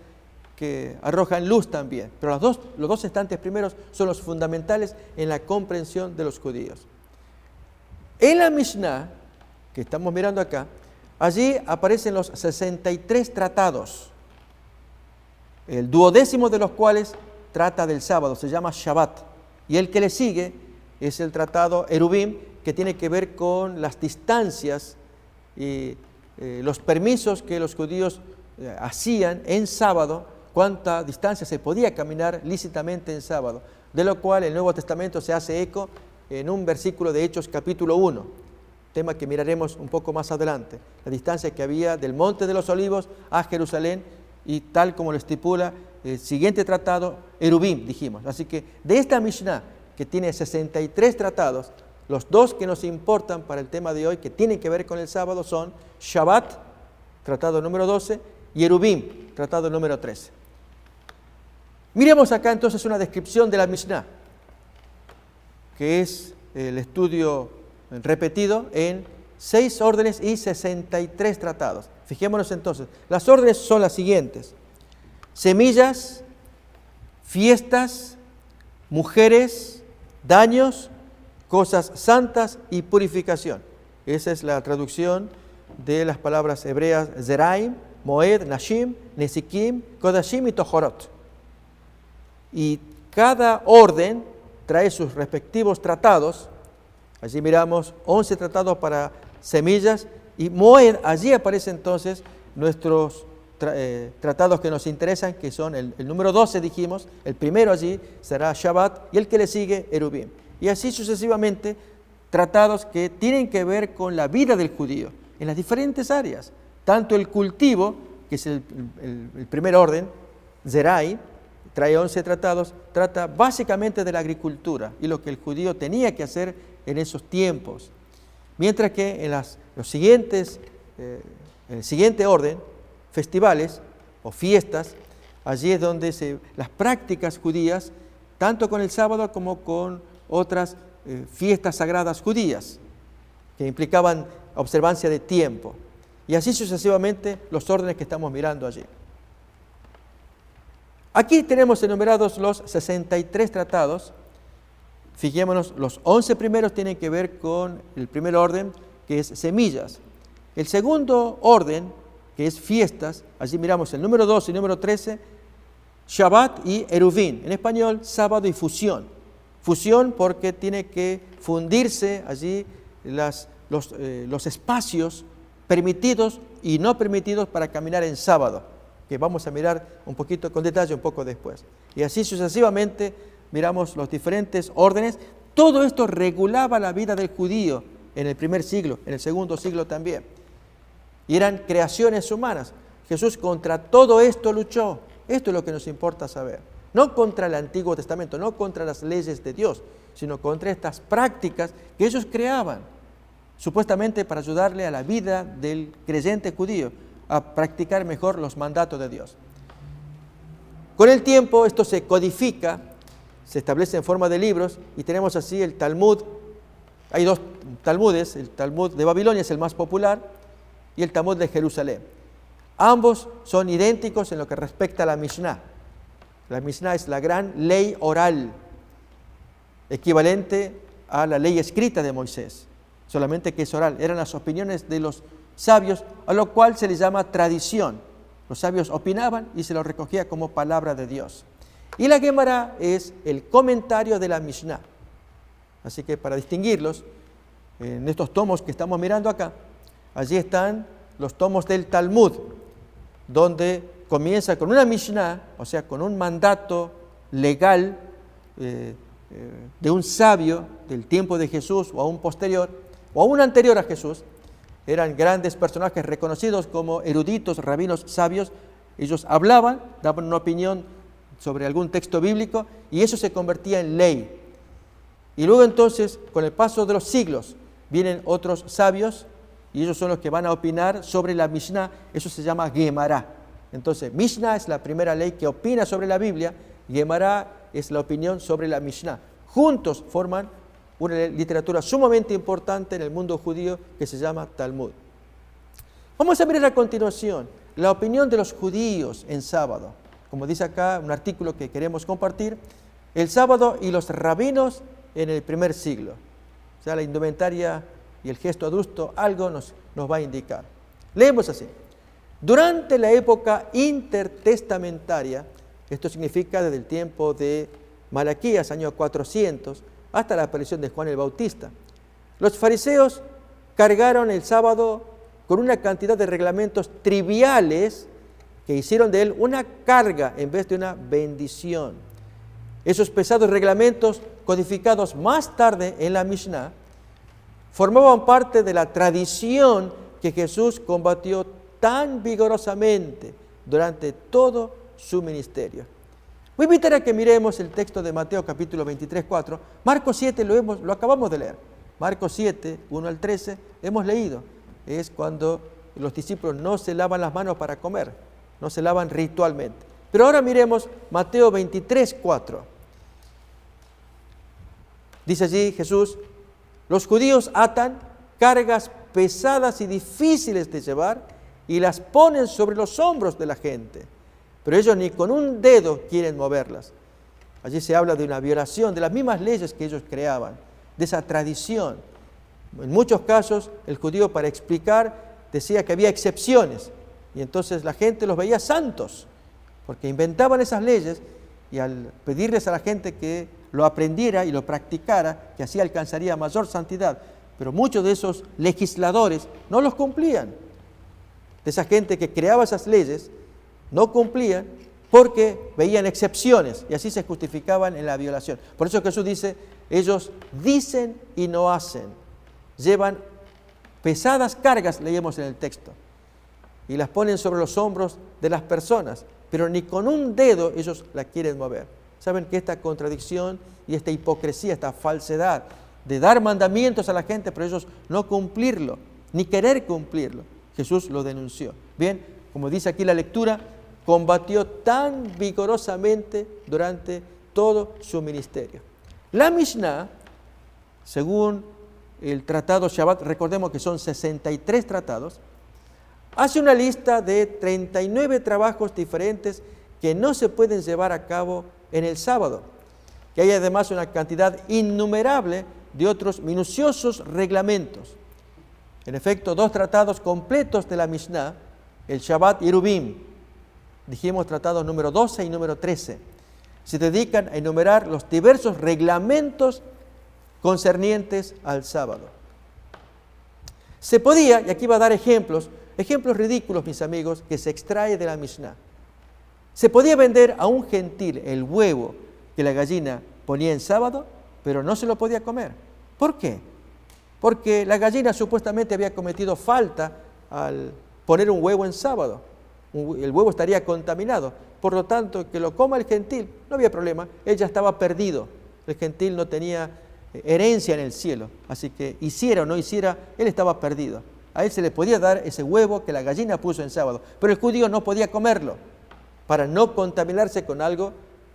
B: que arrojan luz también, pero los dos estantes primeros son los fundamentales en la comprensión de los judíos. En la Mishnah, que estamos mirando acá, allí aparecen los 63 tratados, el 12º de los cuales trata del sábado, se llama Shabbat, y el que le sigue es el tratado Eruvim, que tiene que ver con las distancias y los permisos que los judíos hacían en sábado, cuánta distancia se podía caminar lícitamente en sábado, de lo cual el Nuevo Testamento se hace eco en un versículo de Hechos capítulo 1, tema que miraremos un poco más adelante, la distancia que había del Monte de los Olivos a Jerusalén, y tal como lo estipula el siguiente tratado, Eruvim, dijimos. Así que de esta Mishnah, que tiene 63 tratados, los dos que nos importan para el tema de hoy, que tienen que ver con el sábado, son Shabbat, tratado número 12, y Eruvim, tratado número 13. Miremos acá entonces una descripción de la Mishnah, que es el estudio repetido en 6 órdenes y 63 tratados. Fijémonos entonces, las órdenes son las siguientes: semillas, fiestas, mujeres, daños, cosas santas y purificación. Esa es la traducción de las palabras hebreas Zeraim, Moed, Nashim, Nesikim, Kodashim y Tohorot. Y cada orden trae sus respectivos tratados. Allí miramos 11 tratados para semillas, y Moed, allí aparece entonces nuestros tratados que nos interesan, que son el número 12, dijimos, el primero allí será Shabbat, y el que le sigue, Eruvim. Y así sucesivamente, tratados que tienen que ver con la vida del judío, en las diferentes áreas. Tanto el cultivo, que es el primer orden, Zerai, trae 11 tratados, trata básicamente de la agricultura y lo que el judío tenía que hacer en esos tiempos. Mientras que en el siguiente orden, festivales o fiestas, allí es donde las prácticas judías, tanto con el sábado como con otras fiestas sagradas judías, que implicaban observancia de tiempo. Y así sucesivamente los órdenes que estamos mirando allí. Aquí tenemos enumerados los 63 tratados. Fijémonos, los 11 primeros tienen que ver con el primer orden, que es semillas. El segundo orden, que es fiestas, allí miramos el número 12 y número 13, Shabbat y Eruvim. En español, sábado y fusión. Fusión porque tiene que fundirse allí los espacios permitidos y no permitidos para caminar en sábado, que vamos a mirar un poquito con detalle un poco después. Y así sucesivamente miramos los diferentes órdenes. Todo esto regulaba la vida del judío en el primer siglo, en el segundo siglo también. Y eran creaciones humanas. Jesús contra todo esto luchó. Esto es lo que nos importa saber. No contra el Antiguo Testamento, no contra las leyes de Dios, sino contra estas prácticas que ellos creaban, supuestamente para ayudarle a la vida del creyente judío a practicar mejor los mandatos de Dios. Con el tiempo esto se codifica, se establece en forma de libros, y tenemos así el Talmud. Hay dos Talmudes, el Talmud de Babilonia es el más popular y el Talmud de Jerusalén. Ambos son idénticos en lo que respecta a la Mishnah. La Mishnah es la gran ley oral, equivalente a la ley escrita de Moisés, solamente que es oral. Eran las opiniones de los sabios, a lo cual se les llama tradición. Los sabios opinaban y se lo recogía como palabra de Dios. Y la Gemara es el comentario de la Mishnah. Así que para distinguirlos, en estos tomos que estamos mirando acá, allí están los tomos del Talmud, donde comienza con una Mishnah, o sea, con un mandato legal de un sabio del tiempo de Jesús o aún posterior, o aún anterior a Jesús, eran grandes personajes reconocidos como eruditos, rabinos, sabios. Ellos hablaban, daban una opinión sobre algún texto bíblico y eso se convertía en ley. Y luego entonces, con el paso de los siglos, vienen otros sabios y ellos son los que van a opinar sobre la Mishnah. Eso se llama Gemara. Entonces, Mishnah es la primera ley que opina sobre la Biblia, Gemara es la opinión sobre la Mishnah. Juntos forman una literatura sumamente importante en el mundo judío que se llama Talmud. Vamos a ver a continuación la opinión de los judíos en sábado. Como dice acá un artículo que queremos compartir, el sábado y los rabinos en el primer siglo. O sea, la indumentaria y el gesto adusto algo nos va a indicar. Leemos así. Durante la época intertestamentaria, esto significa desde el tiempo de Malaquías, año 400, hasta la aparición de Juan el Bautista, los fariseos cargaron el sábado con una cantidad de reglamentos triviales que hicieron de él una carga en vez de una bendición. Esos pesados reglamentos, codificados más tarde en la Mishnah, formaban parte de la tradición que Jesús combatió tan vigorosamente durante todo su ministerio. Voy a invitar a que miremos el texto de Mateo capítulo 23, 4. Marcos 7 lo acabamos de leer. Marcos 7, 1 al 13, hemos leído. Es cuando los discípulos no se lavan las manos para comer, no se lavan ritualmente. Pero ahora miremos Mateo 23, 4. Dice allí Jesús, los judíos atan cargas pesadas y difíciles de llevar y las ponen sobre los hombros de la gente, pero ellos ni con un dedo quieren moverlas. Allí se habla de una violación de las mismas leyes que ellos creaban, de esa tradición. En muchos casos el judío, para explicar, decía que había excepciones y entonces la gente los veía santos porque inventaban esas leyes y al pedirles a la gente que lo aprendiera y lo practicara, que así alcanzaría mayor santidad. Pero muchos de esos legisladores no los cumplían. De esa gente que creaba esas leyes, no cumplían porque veían excepciones y así se justificaban en la violación. Por eso Jesús dice, ellos dicen y no hacen. Llevan pesadas cargas, leemos en el texto, y las ponen sobre los hombros de las personas, pero ni con un dedo ellos la quieren mover. Saben que esta contradicción y esta hipocresía, esta falsedad de dar mandamientos a la gente, pero ellos no cumplirlo, ni querer cumplirlo, Jesús lo denunció. Bien, como dice aquí la lectura, combatió tan vigorosamente durante todo su ministerio. La Mishnah, según el tratado Shabbat, recordemos que son 63 tratados, hace una lista de 39 trabajos diferentes que no se pueden llevar a cabo en el sábado, que hay además una cantidad innumerable de otros minuciosos reglamentos. En efecto, 2 tratados completos de la Mishnah, el Shabbat y Eruvim, dijimos tratados número 12 y número 13, se dedican a enumerar los diversos reglamentos concernientes al sábado. Se podía, y aquí va a dar ejemplos ridículos, mis amigos, que se extrae de la Mishnah. Se podía vender a un gentil el huevo que la gallina ponía en sábado, pero no se lo podía comer. ¿Por qué? Porque la gallina supuestamente había cometido falta al poner un huevo en sábado. El huevo estaría contaminado. Por lo tanto, que lo coma el gentil, no había problema. Él ya estaba perdido. El gentil no tenía herencia en el cielo. Así que hiciera o no hiciera, él estaba perdido. A él se le podía dar ese huevo que la gallina puso en sábado. Pero el judío no podía comerlo para no contaminarse con algo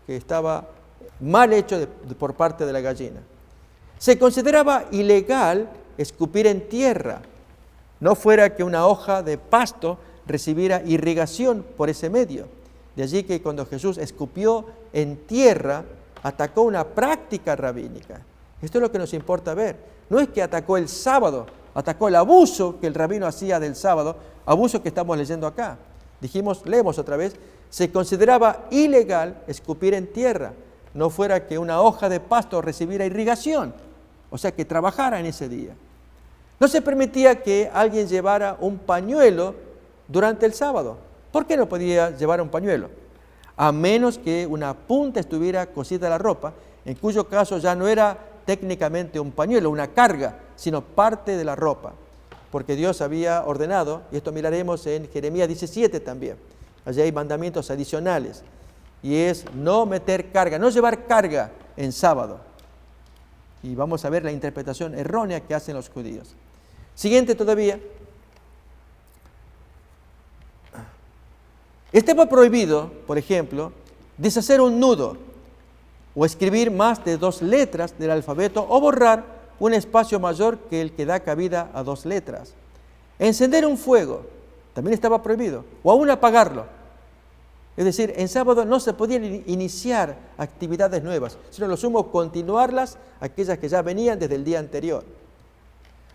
B: que estaba mal hecho por parte de la gallina. Se consideraba ilegal escupir en tierra, no fuera que una hoja de pasto recibiera irrigación por ese medio. De allí que cuando Jesús escupió en tierra, atacó una práctica rabínica. Esto es lo que nos importa ver. No es que atacó el sábado, atacó el abuso que el rabino hacía del sábado, abuso que estamos leyendo acá. Leemos otra vez, se consideraba ilegal escupir en tierra, no fuera que una hoja de pasto recibiera irrigación, o sea, que trabajara en ese día. No se permitía que alguien llevara un pañuelo durante el sábado. ¿Por qué no podía llevar un pañuelo? A menos que una punta estuviera cosida a la ropa, en cuyo caso ya no era técnicamente un pañuelo, una carga, sino parte de la ropa, porque Dios había ordenado, y esto miraremos en Jeremías 17 también, allí hay mandamientos adicionales, y es no meter carga, no llevar carga en sábado. Y vamos a ver la interpretación errónea que hacen los judíos. Siguiente todavía. Estaba prohibido, por ejemplo, deshacer un nudo o escribir más de 2 letras del alfabeto o borrar un espacio mayor que el que da cabida a 2 letras. Encender un fuego también estaba prohibido, o aún apagarlo. Es decir, en sábado no se podían iniciar actividades nuevas, sino lo sumo continuarlas, aquellas que ya venían desde el día anterior.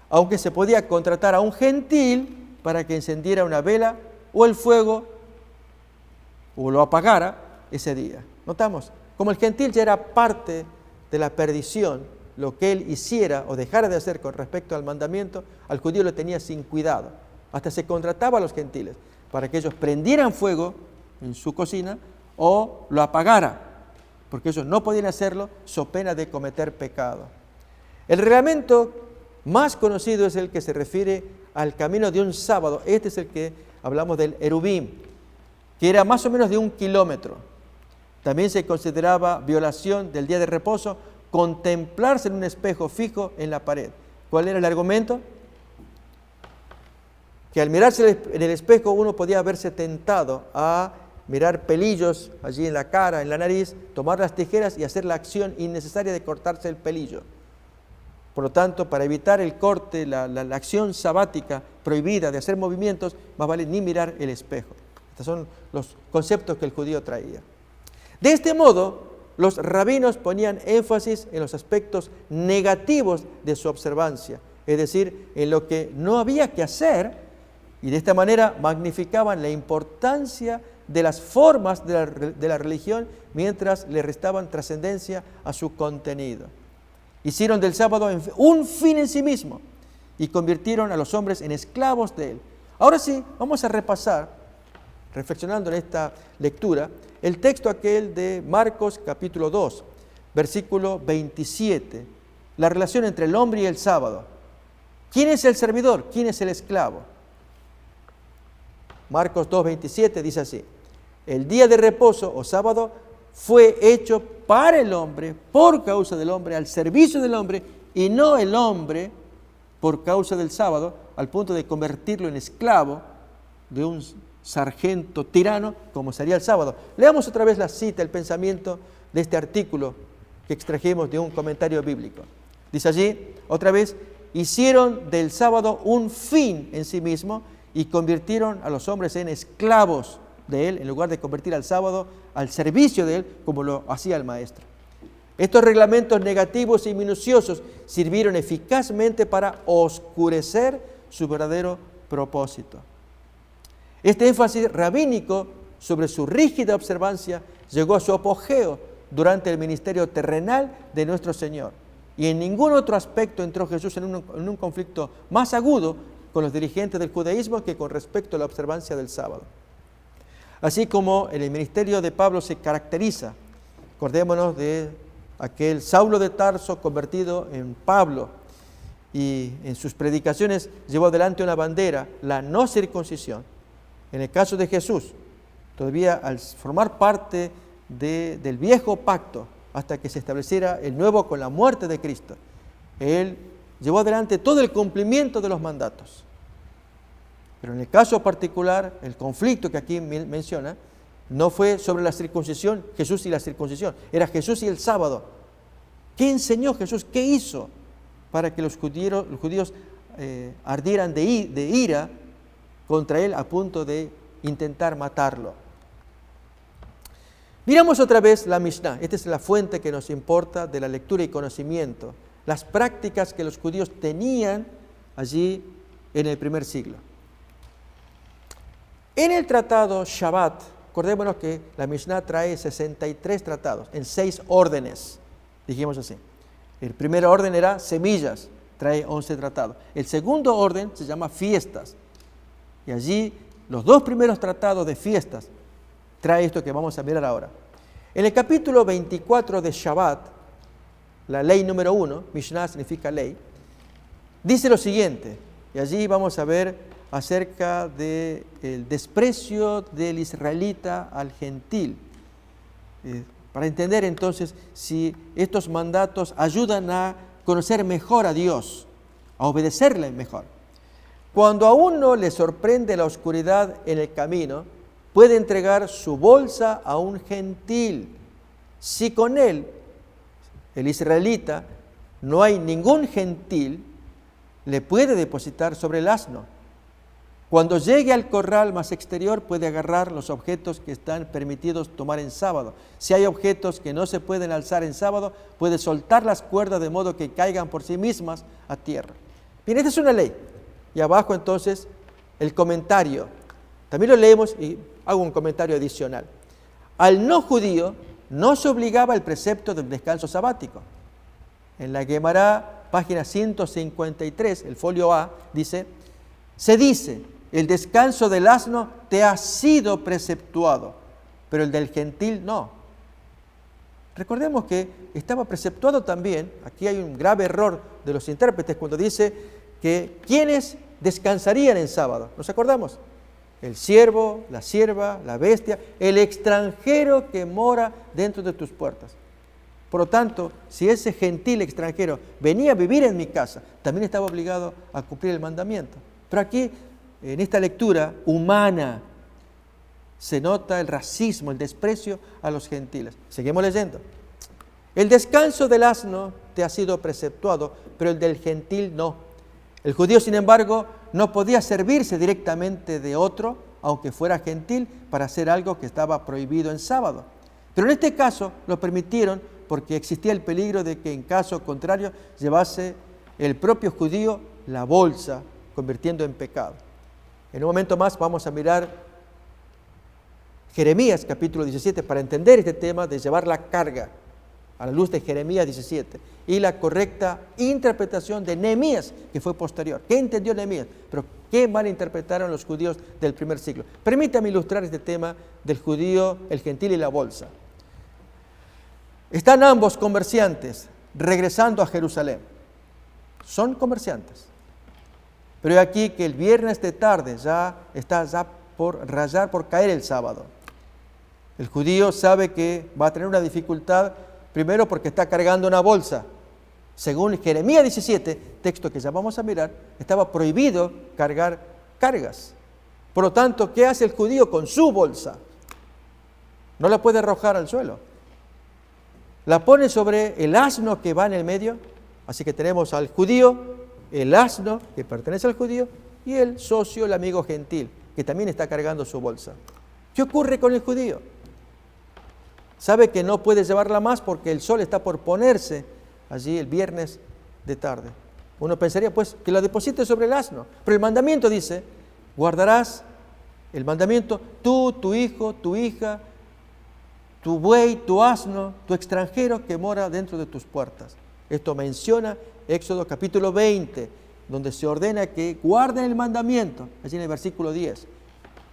B: Aunque se podía contratar a un gentil para que encendiera una vela o el fuego o lo apagara ese día. ¿Notamos? Como el gentil ya era parte de la perdición, lo que él hiciera o dejara de hacer con respecto al mandamiento, al judío lo tenía sin cuidado. Hasta se contrataba a los gentiles para que ellos prendieran fuego en su cocina o lo apagara, porque ellos no podían hacerlo so pena de cometer pecado. El reglamento más conocido es el que se refiere al camino de un sábado. Este es el que hablamos del Erubim, que era más o menos de 1 kilómetro. También se consideraba violación del día de reposo contemplarse en un espejo fijo en la pared. ¿Cuál era el argumento? Que al mirarse en el espejo uno podía verse tentado a mirar pelillos allí en la cara, en la nariz, tomar las tijeras y hacer la acción innecesaria de cortarse el pelillo. Por lo tanto, para evitar el corte, la acción sabática prohibida de hacer movimientos, más vale ni mirar el espejo. Estos son los conceptos que el judío traía. De este modo, los rabinos ponían énfasis en los aspectos negativos de su observancia, es decir, en lo que no había que hacer, y de esta manera magnificaban la importancia de las formas de la religión mientras le restaban trascendencia a su contenido. Hicieron del sábado un fin en sí mismo y convirtieron a los hombres en esclavos de él. Ahora sí, vamos a repasar, reflexionando en esta lectura, el texto aquel de Marcos capítulo 2, versículo 27, la relación entre el hombre y el sábado. ¿Quién es el servidor? ¿Quién es el esclavo? Marcos 2, 27 dice así: el día de reposo o sábado fue hecho para el hombre, por causa del hombre, al servicio del hombre, y no el hombre por causa del sábado, al punto de convertirlo en esclavo de un sargento tirano, como sería el sábado. Leamos otra vez la cita, el pensamiento de este artículo que extrajimos de un comentario bíblico. Dice allí, otra vez, hicieron del sábado un fin en sí mismo y convirtieron a los hombres en esclavos de él, en lugar de convertir al sábado al servicio de él, como lo hacía el maestro. Estos reglamentos negativos y minuciosos sirvieron eficazmente para oscurecer su verdadero propósito. Este énfasis rabínico sobre su rígida observancia llegó a su apogeo durante el ministerio terrenal de nuestro Señor. Y en ningún otro aspecto entró Jesús en un conflicto más agudo con los dirigentes del judaísmo que con respecto a la observancia del sábado. Así como en el ministerio de Pablo se caracteriza, acordémonos de aquel Saulo de Tarso convertido en Pablo, y en sus predicaciones llevó adelante una bandera, la no circuncisión. En el caso de Jesús, todavía al formar parte del viejo pacto, hasta que se estableciera el nuevo con la muerte de Cristo, Él llevó adelante todo el cumplimiento de los mandatos. Pero en el caso particular, el conflicto que aquí menciona, no fue sobre la circuncisión, Jesús y la circuncisión, era Jesús y el sábado. ¿Qué enseñó Jesús? ¿Qué hizo para que los judíos ardieran de ira contra él a punto de intentar matarlo? Miramos otra vez la Mishnah. Esta es la fuente que nos importa de la lectura y conocimiento. Las prácticas que los judíos tenían allí en el primer siglo. En el tratado Shabbat, acordémonos que la Mishnah trae 63 tratados en 6 órdenes, dijimos así. El primer orden era semillas, trae 11 tratados. El segundo orden se llama fiestas. Y allí los 2 primeros tratados de fiestas trae esto que vamos a mirar ahora. En el capítulo 24 de Shabbat, la ley número 1, Mishnah significa ley, dice lo siguiente, y allí vamos a ver acerca del desprecio del israelita al gentil, para entender entonces si estos mandatos ayudan a conocer mejor a Dios, a obedecerle mejor. Cuando a uno le sorprende la oscuridad en el camino, puede entregar su bolsa a un gentil. Si con él, el israelita, no hay ningún gentil, le puede depositar sobre el asno. Cuando llegue al corral más exterior, puede agarrar los objetos que están permitidos tomar en sábado. Si hay objetos que no se pueden alzar en sábado, puede soltar las cuerdas de modo que caigan por sí mismas a tierra. Bien, esta es una ley. Y abajo entonces el comentario. También lo leemos y hago un comentario adicional. Al no judío no se obligaba el precepto del descanso sabático. En la Guemará, página 153, el folio A, se dice, el descanso del asno te ha sido preceptuado, pero el del gentil no. Recordemos que estaba preceptuado también, aquí hay un grave error de los intérpretes cuando dice que ¿quiénes descansarían en sábado? ¿Nos acordamos? El siervo, la sierva, la bestia, el extranjero que mora dentro de tus puertas. Por lo tanto, si ese gentil extranjero venía a vivir en mi casa, también estaba obligado a cumplir el mandamiento. Pero aquí, en esta lectura humana, se nota el racismo, el desprecio a los gentiles. Seguimos leyendo. El descanso del asno te ha sido preceptuado, pero el del gentil no. El judío, sin embargo, no podía servirse directamente de otro, aunque fuera gentil, para hacer algo que estaba prohibido en sábado. Pero en este caso lo permitieron porque existía el peligro de que en caso contrario llevase el propio judío la bolsa, convirtiendo en pecado. En un momento más vamos a mirar Jeremías capítulo 17 para entender este tema de llevar la carga a la luz de Jeremías 17 y la correcta interpretación de Nehemías, que fue posterior. ¿Qué entendió Nehemías? Pero ¿qué mal interpretaron los judíos del primer siglo? Permítame ilustrar este tema del judío, el gentil y la bolsa. Están ambos comerciantes regresando a Jerusalén. Son comerciantes. Pero aquí que el viernes de tarde ya está por rayar, por caer el sábado. El judío sabe que va a tener una dificultad, primero porque está cargando una bolsa. Según Jeremías 17, texto que ya vamos a mirar, estaba prohibido cargar cargas. Por lo tanto, ¿qué hace el judío con su bolsa? No la puede arrojar al suelo. La pone sobre el asno que va en el medio. Así que tenemos al judío, el asno que pertenece al judío y el socio, el amigo gentil, que también está cargando su bolsa. ¿Qué ocurre con el judío? Sabe que no puede llevarla más porque el sol está por ponerse allí el viernes de tarde. Uno pensaría pues que la deposite sobre el asno, pero el mandamiento dice, guardarás el mandamiento tú, tu hijo, tu hija, tu buey, tu asno, tu extranjero que mora dentro de tus puertas. Esto menciona Éxodo capítulo 20, donde se ordena que guarden el mandamiento, allí en el versículo 10.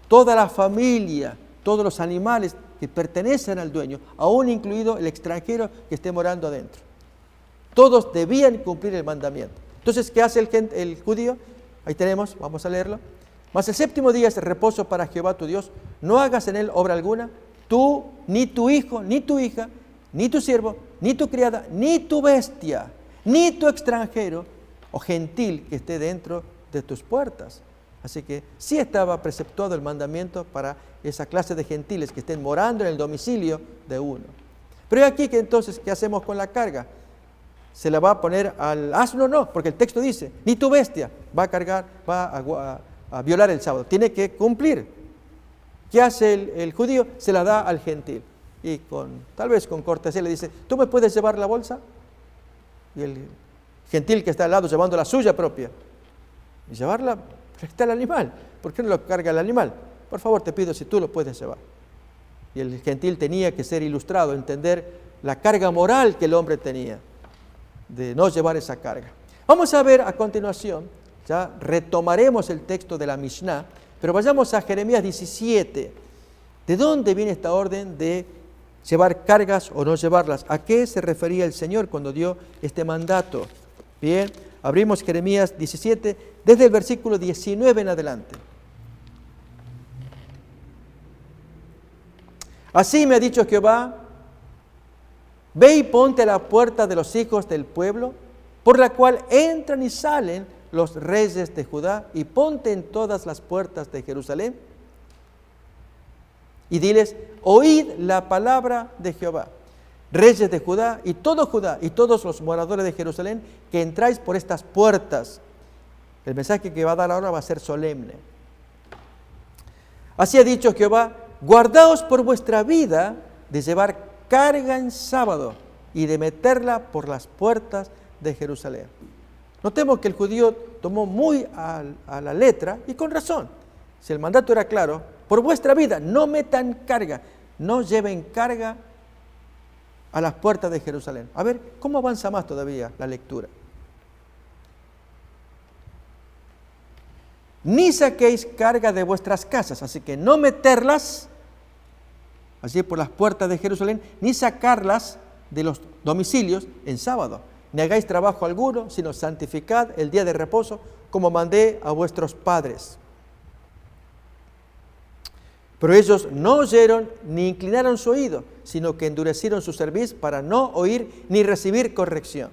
B: Toda la familia, todos los animales que pertenecen al dueño, aún incluido el extranjero que esté morando adentro. Todos debían cumplir el mandamiento. Entonces, ¿qué hace el judío? Ahí tenemos, vamos a leerlo. Mas el séptimo día es el reposo para Jehová tu Dios. No hagas en él obra alguna, tú, ni tu hijo, ni tu hija, ni tu siervo, ni tu criada, ni tu bestia, ni tu extranjero o gentil que esté dentro de tus puertas. Así que sí estaba preceptuado el mandamiento para esa clase de gentiles que estén morando en el domicilio de uno. Pero aquí que entonces, ¿qué hacemos con la carga? ¿Se la va a poner al asno? No, porque el texto dice, ni tu bestia va a cargar, va a violar el sábado. Tiene que cumplir. ¿Qué hace el judío? Se la da al gentil. Y tal vez con cortesía le dice, ¿tú me puedes llevar la bolsa? Y el gentil que está al lado llevando la suya propia. Y llevarla, está el animal. ¿Por qué no lo carga el animal? Por favor, te pido si tú lo puedes llevar. Y el gentil tenía que ser ilustrado, entender la carga moral que el hombre tenía de no llevar esa carga. Vamos a ver a continuación, ya retomaremos el texto de la Mishnah, pero vayamos a Jeremías 17. ¿De dónde viene esta orden de llevar cargas o no llevarlas. ¿A qué se refería el Señor cuando dio este mandato? Bien, abrimos Jeremías 17, desde el versículo 19 en adelante. Así me ha dicho Jehová, ve y ponte a la puerta de los hijos del pueblo, por la cual entran y salen los reyes de Judá, y ponte en todas las puertas de Jerusalén, y diles, oíd la palabra de Jehová, reyes de Judá y todos los moradores de Jerusalén, que entráis por estas puertas. El mensaje que va a dar ahora va a ser solemne. Así ha dicho Jehová, guardaos por vuestra vida de llevar carga en sábado y de meterla por las puertas de Jerusalén. Notemos que el judío tomó muy a la letra, y con razón. Si el mandato era claro, por vuestra vida no metan carga, no lleven carga a las puertas de Jerusalén. A ver, ¿cómo avanza más todavía la lectura? Ni saquéis carga de vuestras casas, así que no meterlas así por las puertas de Jerusalén, ni sacarlas de los domicilios en sábado, ni hagáis trabajo alguno, sino santificad el día de reposo, como mandé a vuestros padres. Pero ellos no oyeron ni inclinaron su oído, sino que endurecieron su cerviz para no oír ni recibir corrección.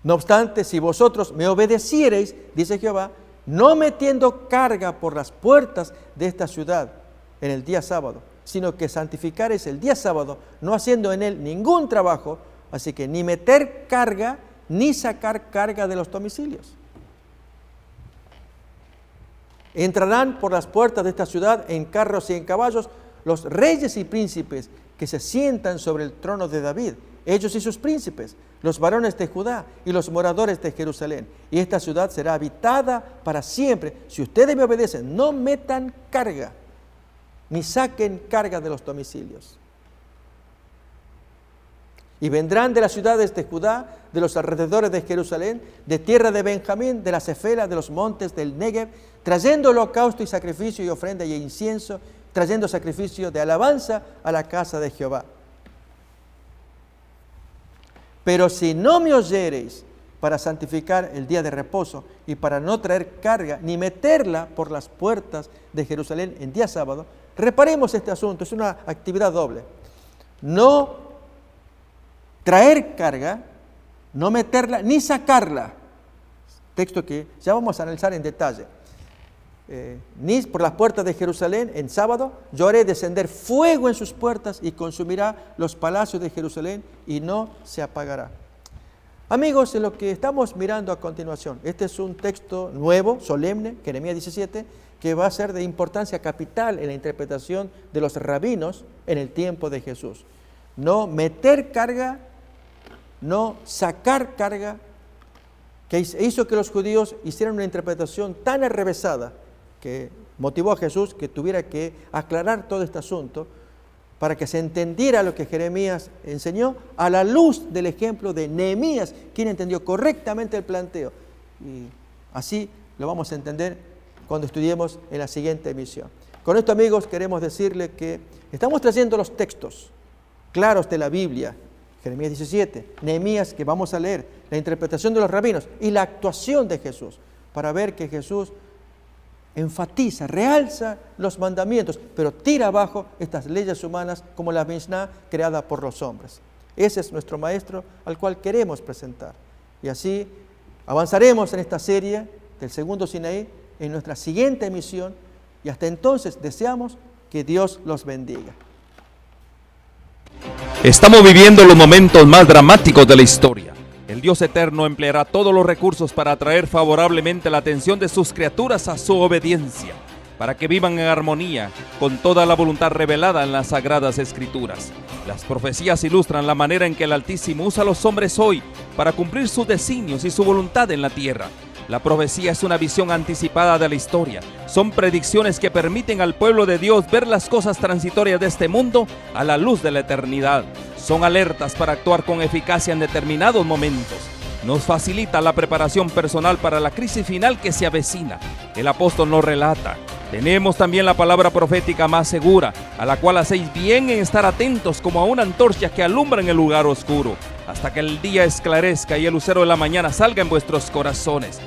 B: No obstante, si vosotros me obedeciereis, dice Jehová, no metiendo carga por las puertas de esta ciudad en el día sábado, sino que santificareis el día sábado, no haciendo en él ningún trabajo, así que ni meter carga, ni sacar carga de los domicilios. Entrarán por las puertas de esta ciudad en carros y en caballos los reyes y príncipes que se sientan sobre el trono de David, ellos y sus príncipes, los varones de Judá y los moradores de Jerusalén. Y esta ciudad será habitada para siempre. Si ustedes me obedecen, no metan carga, ni saquen carga de los domicilios. Y vendrán de las ciudades de Judá, de los alrededores de Jerusalén, de tierra de Benjamín, de la Cefela, de los montes del Negev, trayendo holocausto y sacrificio y ofrenda y incienso, trayendo sacrificio de alabanza a la casa de Jehová. Pero si no me oyereis para santificar el día de reposo y para no traer carga, ni meterla por las puertas de Jerusalén en día sábado, reparemos este asunto, es una actividad doble. No traer carga, no meterla, ni sacarla. Texto que ya vamos a analizar en detalle. Ni por las puertas de Jerusalén en sábado, yo haré descender fuego en sus puertas y consumirá los palacios de Jerusalén y no se apagará. Amigos, en lo que estamos mirando a continuación, este es un texto nuevo, solemne, Jeremías 17, que va a ser de importancia capital en la interpretación de los rabinos en el tiempo de Jesús. No meter carga, no sacar carga, que hizo que los judíos hicieran una interpretación tan arrevesada que motivó a Jesús que tuviera que aclarar todo este asunto para que se entendiera lo que Jeremías enseñó a la luz del ejemplo de Nehemías, quien entendió correctamente el planteo. Y así lo vamos a entender cuando estudiemos en la siguiente emisión. Con esto, amigos, queremos decirle que estamos trayendo los textos claros de la Biblia, Jeremías 17, Nehemías, que vamos a leer, la interpretación de los rabinos y la actuación de Jesús, para ver que Jesús enfatiza, realza los mandamientos, pero tira abajo estas leyes humanas como la Mishnah creada por los hombres. Ese es nuestro maestro al cual queremos presentar. Y así avanzaremos en esta serie del segundo Sinaí en nuestra siguiente emisión, y hasta entonces deseamos que Dios los bendiga.
A: Estamos viviendo los momentos más dramáticos de la historia. El Dios eterno empleará todos los recursos para atraer favorablemente la atención de sus criaturas a su obediencia, para que vivan en armonía con toda la voluntad revelada en las Sagradas Escrituras. Las profecías ilustran la manera en que el Altísimo usa a los hombres hoy para cumplir sus designios y su voluntad en la tierra. La profecía es una visión anticipada de la historia. Son predicciones que permiten al pueblo de Dios ver las cosas transitorias de este mundo a la luz de la eternidad. Son alertas para actuar con eficacia en determinados momentos. Nos facilita la preparación personal para la crisis final que se avecina. El apóstol nos relata Tenemos también la palabra profética más segura, a la cual hacéis bien en estar atentos como a una antorcha que alumbra en el lugar oscuro, hasta que el día esclarezca y el lucero de la mañana salga en vuestros corazones.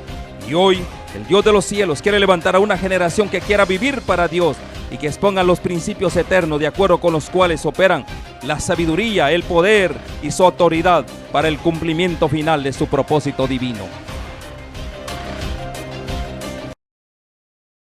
A: Y hoy, el Dios de los cielos quiere levantar a una generación que quiera vivir para Dios y que exponga los principios eternos de acuerdo con los cuales operan la sabiduría, el poder y su autoridad para el cumplimiento final de su propósito divino.